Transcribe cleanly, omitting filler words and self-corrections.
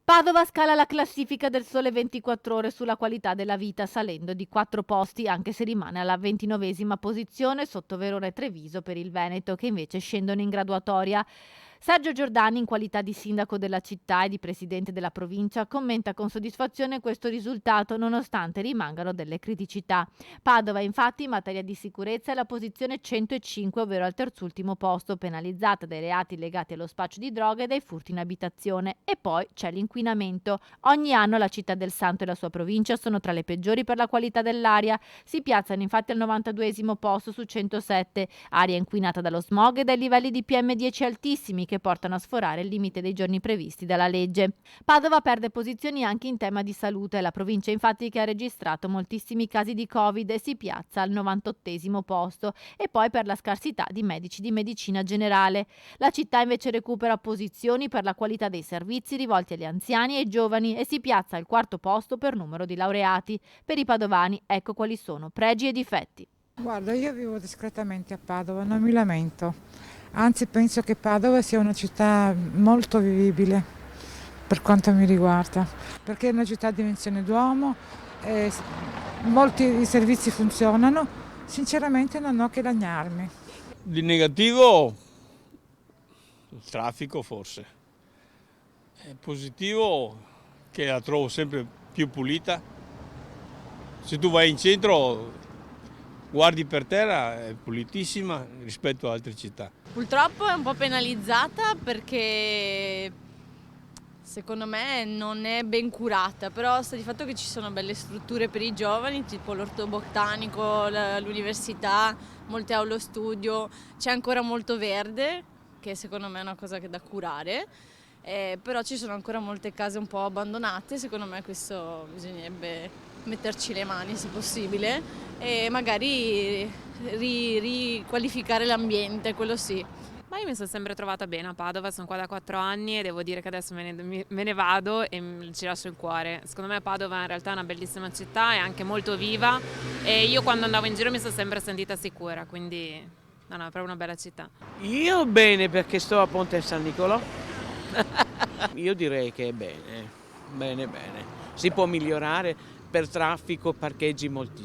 Padova scala la classifica del Sole 24 Ore sulla qualità della vita, salendo di 4 posti, anche se rimane alla 29ª posizione sotto Verona e Treviso per il Veneto, che invece scendono in graduatoria. Sergio Giordani, in qualità di sindaco della città e di presidente della provincia, commenta con soddisfazione questo risultato nonostante rimangano delle criticità. Padova, infatti, in materia di sicurezza è alla posizione 105, ovvero al terzultimo posto, penalizzata dai reati legati allo spaccio di droga e dai furti in abitazione. E poi c'è l'inquinamento. Ogni anno la città del Santo e la sua provincia sono tra le peggiori per la qualità dell'aria. Si piazzano infatti al 92esimo posto su 107, aria inquinata dallo smog e dai livelli di PM10 altissimi che portano a sforare il limite dei giorni previsti dalla legge. Padova perde posizioni anche in tema di salute, la provincia infatti che ha registrato moltissimi casi di Covid e si piazza al 98esimo posto, e poi per la scarsità di medici di medicina generale. La città invece recupera posizioni per la qualità dei servizi rivolti agli anziani e ai giovani e si piazza al 4° posto per numero di laureati. Per i padovani ecco quali sono pregi e difetti. Guarda, io vivo discretamente a Padova, non mi lamento. Anzi, penso che Padova sia una città molto vivibile per quanto mi riguarda, perché è una città a dimensione d'uomo, molti servizi funzionano, sinceramente non ho che lagnarmi. Di negativo il traffico forse, è positivo che la trovo sempre più pulita. Se tu vai in centro guardi per terra è pulitissima rispetto ad altre città. Purtroppo è un po' penalizzata perché secondo me non è ben curata, però sta di fatto che ci sono belle strutture per i giovani, tipo l'orto botanico, l'università, molte aule studio, c'è ancora molto verde, che secondo me è una cosa che è da curare, però ci sono ancora molte case un po' abbandonate, secondo me questo bisognerebbe metterci le mani se possibile e magari riqualificare l'ambiente, quello sì. Ma io mi sono sempre trovata bene a Padova, sono qua da 4 anni e devo dire che adesso me ne vado e ci lascio il cuore. Secondo me Padova in realtà è una bellissima città, è anche molto viva e io quando andavo in giro mi sono sempre sentita sicura, quindi no, è proprio una bella città. Io bene perché sto a Ponte San Nicolò. Io direi che è bene, bene. Si può migliorare per traffico, parcheggi molto.